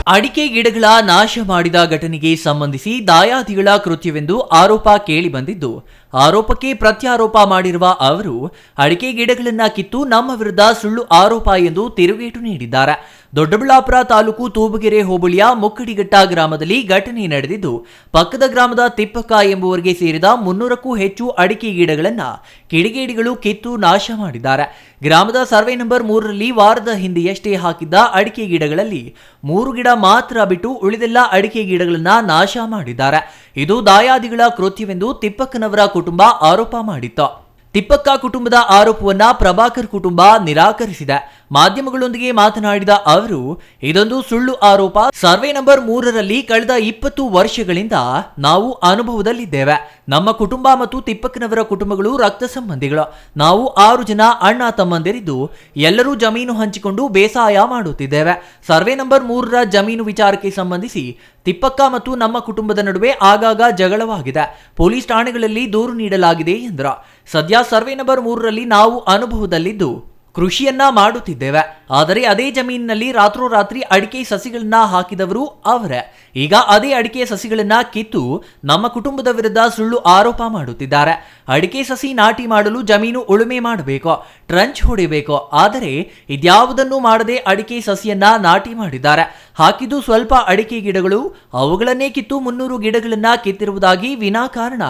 ಅಡಿಕೆ ಗಿಡಗಳ ನಾಶ ಮಾಡಿದ ಘಟನೆಗೆ ಸಂಬಂಧಿಸಿ ದಾಯಾದಿಗಳ ಕೃತ್ಯವೆಂದು ಆರೋಪ ಕೇಳಿಬಂದಿದ್ದು, ಆರೋಪಕ್ಕೆ ಪ್ರತ್ಯಾರೋಪ ಮಾಡಿರುವ ಅವರು ಅಡಿಕೆ ಗಿಡಗಳನ್ನ ಕಿತ್ತು ನಮ್ಮ ವಿರುದ್ಧ ಸುಳ್ಳು ಆರೋಪ ಎಂದು ತಿರುಗೇಟು ನೀಡಿದ್ದಾರೆ. ದೊಡ್ಡಬಳ್ಳಾಪುರ ತಾಲೂಕು ತೂಬಗೆರೆ ಹೋಬಳಿಯ ಮುಕ್ಕಡಿಘಟ್ಟ ಗ್ರಾಮದಲ್ಲಿ ಘಟನೆ ನಡೆದಿದ್ದು, ಪಕ್ಕದ ಗ್ರಾಮದ ತಿಪ್ಪಕ್ಕ ಎಂಬುವರಿಗೆ ಸೇರಿದ 300ಕ್ಕೂ ಹೆಚ್ಚು ಅಡಿಕೆ ಗಿಡಗಳನ್ನು ಕಿಡಿಗೇಡಿಗಳು ಕಿತ್ತು ನಾಶ ಮಾಡಿದ್ದಾರೆ. ಗ್ರಾಮದ ಸರ್ವೆ ನಂಬರ್ 3ರಲ್ಲಿ ವಾರದ ಹಿಂದೆಯಷ್ಟೇ ಹಾಕಿದ್ದ ಅಡಿಕೆ ಗಿಡಗಳಲ್ಲಿ 3 ಗಿಡ ಮಾತ್ರ ಬಿಟ್ಟು ಉಳಿದೆಲ್ಲ ಅಡಿಕೆ ಗಿಡಗಳನ್ನ ನಾಶ ಮಾಡಿದ್ದಾರೆ. ಇದು ದಾಯಾದಿಗಳ ಕೃತ್ಯವೆಂದು ತಿಪ್ಪಕ್ಕನವರ ಕುಟುಂಬ ಆರೋಪ ಮಾಡಿತ್ತು. ತಿಪ್ಪಕ್ಕ ಕುಟುಂಬದ ಆರೋಪವನ್ನ ಪ್ರಭಾಕರ್ ಕುಟುಂಬ ನಿರಾಕರಿಸಿದೆ. ಮಾಧ್ಯಮಗಳೊಂದಿಗೆ ಮಾತನಾಡಿದ ಅವರು, ಇದೊಂದು ಸುಳ್ಳು ಆರೋಪ. ಸರ್ವೆ ನಂಬರ್ 3ರಲ್ಲಿ ಕಳೆದ 20 ವರ್ಷಗಳಿಂದ ನಾವು ಅನುಭವದಲ್ಲಿದ್ದೇವೆ. ನಮ್ಮ ಕುಟುಂಬ ಮತ್ತು ತಿಪ್ಪಕ್ಕನವರ ಕುಟುಂಬಗಳು ರಕ್ತ ಸಂಬಂಧಿಗಳು. ನಾವು 6 ಜನ ಅಣ್ಣ ತಮ್ಮಂದಿರಿದ್ದು ಎಲ್ಲರೂ ಜಮೀನು ಹಂಚಿಕೊಂಡು ಬೇಸಾಯ ಮಾಡುತ್ತಿದ್ದೇವೆ. ಸರ್ವೆ ನಂಬರ್ 3ರ ಜಮೀನು ವಿಚಾರಕ್ಕೆ ಸಂಬಂಧಿಸಿ ತಿಪ್ಪಕ್ಕ ಮತ್ತು ನಮ್ಮ ಕುಟುಂಬದ ನಡುವೆ ಆಗಾಗ ಜಗಳವಾಗಿದೆ. ಪೊಲೀಸ್ ಠಾಣೆಗಳಲ್ಲಿ ದೂರು ನೀಡಲಾಗಿದೆ ಎಂದರು. ಸದ್ಯ ಸರ್ವೆ ನಂಬರ್ 3ರಲ್ಲಿ ನಾವು ಅನುಭವದಲ್ಲಿದ್ದು ಕೃಷಿಯನ್ನ ಮಾಡುತ್ತಿದ್ದೇವೆ. ಆದರೆ ಅದೇ ಜಮೀನಿನಲ್ಲಿ ರಾತ್ರೋರಾತ್ರಿ ಅಡಿಕೆ ಸಸಿಗಳನ್ನ ಹಾಕಿದವರು ಅವರೇ. ಈಗ ಅದೇ ಅಡಿಕೆ ಸಸಿಗಳನ್ನ ಕಿತ್ತು ನಮ್ಮ ಕುಟುಂಬದ ವಿರುದ್ಧ ಸುಳ್ಳು ಆರೋಪ ಮಾಡುತ್ತಿದ್ದಾರೆ. ಅಡಿಕೆ ಸಸಿ ನಾಟಿ ಮಾಡಲು ಜಮೀನು ಉಳುಮೆ ಮಾಡಬೇಕು, ಟ್ರಂಚ್ ಹೊಡೆಯಬೇಕು. ಆದರೆ ಇದ್ಯಾವುದನ್ನು ಮಾಡದೆ ಅಡಿಕೆ ಸಸಿಯನ್ನ ನಾಟಿ ಮಾಡಿದ್ದಾರೆ. ಹಾಕಿದ್ದು ಸ್ವಲ್ಪ ಅಡಿಕೆ ಗಿಡಗಳು, ಅವುಗಳನ್ನೇ ಕಿತ್ತು 300 ಗಿಡಗಳನ್ನ ಕಿತ್ತಿರುವುದಾಗಿ ವಿನಾಕಾರಣ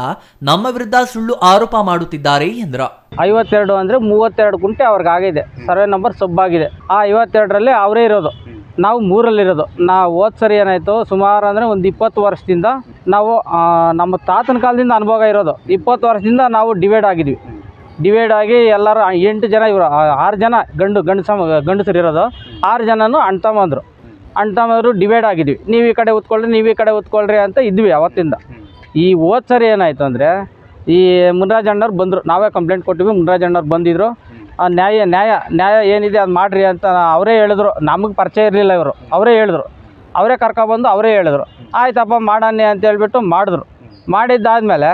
ನಮ್ಮ ವಿರುದ್ಧ ಸುಳ್ಳು ಆರೋಪ ಮಾಡುತ್ತಿದ್ದಾರೆ ಎಂದರು. 52 ಅಂದರೆ 32 ಗುಂಟೆ ಅವ್ರಿಗಾಗಿದೆ. Survey number ಸಬ್ಬಾಗಿದೆ. ಆ 52ರಲ್ಲಿ ಅವರೇ ಇರೋದು, ನಾವು 3ರಲ್ಲಿರೋದು. ನಾವು ಹೋದ ಸರಿ ಏನಾಯಿತು, ಸುಮಾರು ಅಂದರೆ ಒಂದು 20 ವರ್ಷದಿಂದ ನಾವು ನಮ್ಮ ತಾತನ ಕಾಲದಿಂದ ಅನುಭವ ಇರೋದು. 20 ವರ್ಷದಿಂದ ನಾವು ಡಿವೈಡ್ ಆಗಿದ್ವಿ. ಡಿವೈಡ್ ಆಗಿ ಎಲ್ಲರೂ 8 ಜನ, ಇವರು 6 ಜನ ಗಂಡಸರು ಇರೋದು. 6 ಜನನೂ ಅಣ್ತಮ್ಮಂದರು ಡಿವೈಡ್ ಆಗಿದ್ವಿ. ನೀವು ಈ ಕಡೆ ಉತ್ಕೊಳ್ರಿ, ನೀವು ಈ ಕಡೆ ಉತ್ಕೊಳ್ರಿ ಅಂತ ಇದ್ವಿ ಅವತ್ತಿಂದ. ಈ ಹೋದ ಸರಿ ಏನಾಯಿತು ಅಂದರೆ, ಈ ಮುನ್ರಾಜ್ ಅಣ್ಣವ್ರು ಬಂದರು. ನಾವೇ ಕಂಪ್ಲೇಂಟ್ ಕೊಟ್ಟಿವಿ. ಮುನ್ರಾಜ್ ಅಣ್ಣವ್ರು ಬಂದಿದ್ದರು. ನ್ಯಾಯ ಏನಿದೆ ಅದು ಮಾಡಿರಿ ಅಂತ ಅವರೇ ಹೇಳಿದ್ರು. ನಮಗೆ ಪರಿಚಯ ಇರಲಿಲ್ಲ ಇವರು. ಅವರೇ ಹೇಳಿದ್ರು, ಅವರೇ ಕರ್ಕೊಬಂದು ಅವರೇ ಹೇಳಿದ್ರು. ಆಯ್ತಪ್ಪ ಮಾಡೋಣ ಅಂತ ಹೇಳ್ಬಿಟ್ಟು ಮಾಡಿದ್ರು. ಮಾಡಿದ್ದಾದಮೇಲೆ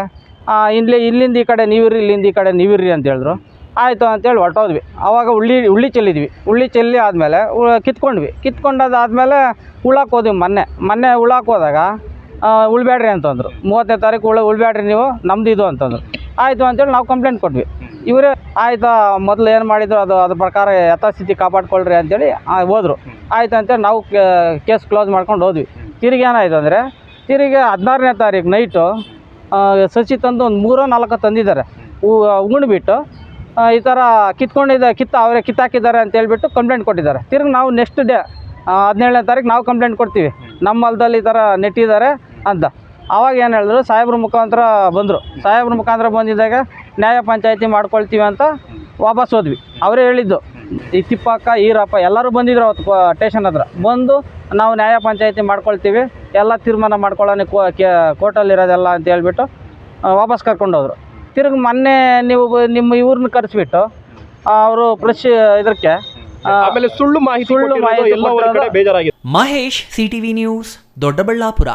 ಇಲ್ಲಿಂದ ಈ ಕಡೆ ನೀವಿರ್ರಿ, ಇಲ್ಲಿಂದ ಈ ಕಡೆ ನೀವಿರ್ರಿ ಅಂತ ಹೇಳಿದ್ರು. ಆಯಿತು ಅಂತೇಳಿ ಹೊರಟೋದ್ವಿ. ಆವಾಗ ಉಳ್ಳಿ ಚೆಲ್ಲಿದ್ವಿ. ಉಳ್ಳಿ ಚೆಲ್ಲಿ ಆದಮೇಲೆ ಕಿತ್ಕೊಂಡಾದ್ಮೇಲೆ ಉಳಕ್ಕೆ ಹೋದ್ವಿ. ಮೊನ್ನೆ ಉಳಕ್ಕೆ ಹೋದಾಗ ಉಳ್ಬೇಡ್ರಿ ಅಂತಂದರು. 30ನೇ ತಾರೀಕು ಉಳ್ಬೇಡ್ರಿ ನೀವು, ನಮ್ದು ಇದು ಅಂತಂದರು. ಆಯಿತು ಅಂತೇಳಿ ನಾವು ಕಂಪ್ಲೇಂಟ್ ಕೊಟ್ವಿ. ಇವರೇ ಆಯಿತಾ ಮೊದಲು ಏನು ಮಾಡಿದ್ರು ಅದ್ರ ಪ್ರಕಾರ ಯಥಾಸ್ಥಿತಿ ಕಾಪಾಡ್ಕೊಳ್ರಿ ಅಂತೇಳಿ ಹೋದರು. ಆಯಿತು ಅಂತೇಳಿ ನಾವು ಕೇಸ್ ಕ್ಲೋಸ್ ಮಾಡ್ಕೊಂಡು ಹೋದ್ವಿ. ತಿರುಗಿ ಏನಾಯಿತು ಅಂದರೆ, 16ನೇ ತಾರೀಕು ನೈಟು ಸಸಿ ತಂದು ಒಂದು 3-4 ತಂದಿದ್ದಾರೆ. ಉಣ್ಬಿಟ್ಟು ಈ ಥರ ಅವರೇ ಕಿತ್ತಾಕಿದ್ದಾರೆ ಅಂತ ಹೇಳ್ಬಿಟ್ಟು ಕಂಪ್ಲೇಂಟ್ ಕೊಟ್ಟಿದ್ದಾರೆ. ತಿರುಗಿ ನಾವು ನೆಕ್ಸ್ಟ್ ಡೇ 17ನೇ ತಾರೀಕು ನಾವು ಕಂಪ್ಲೇಂಟ್ ಕೊಡ್ತೀವಿ, ನಮ್ಮ ಹೊಲದಲ್ಲಿ ಈ ಥರ ನೆಟ್ಟಿದ್ದಾರೆ ಅಂತ. ಆವಾಗ ಏನು ಹೇಳಿದ್ರು, ಸಾಹೇಬ್ರ ಮುಖಾಂತರ ಬಂದಿದ್ದಾಗ ನ್ಯಾಯ ಪಂಚಾಯಿತಿ ಮಾಡ್ಕೊಳ್ತೀವಿ ಅಂತ ವಾಪಸ್ ಹೋದ್ವಿ. ಅವರೇ ಹೇಳಿದ್ದು. ಈ ತಿಪ್ಪಕ್ಕ, ಈರಪ್ಪ ಎಲ್ಲರೂ ಬಂದಿದ್ರು ಅವತ್ತು ಸ್ಟೇಷನ್ ಹತ್ರ. ಬಂದು ನಾವು ನ್ಯಾಯ ಪಂಚಾಯಿತಿ ಮಾಡ್ಕೊಳ್ತೀವಿ, ಎಲ್ಲ ತೀರ್ಮಾನ ಮಾಡ್ಕೊಳ್ಳೋಣ ಕೋರ್ಟಲ್ಲಿರೋದೆಲ್ಲ ಅಂತ ಹೇಳ್ಬಿಟ್ಟು ವಾಪಸ್ ಕರ್ಕೊಂಡೋದ್ರು. ತಿರುಗಿ ಮೊನ್ನೆ ನಿಮ್ಮ ಇವ್ರನ್ನ ಕರೆಸ್ಬಿಟ್ಟು ಅವರು ಫ್ರೆಶ್ ಇದಕ್ಕೆ ಸುಳ್ಳು ಮಾಹಿತಿ ಮಹೇಶ್, ಸಿಟಿವಿ ನ್ಯೂಸ್, ದೊಡ್ಡಬಳ್ಳಾಪುರ.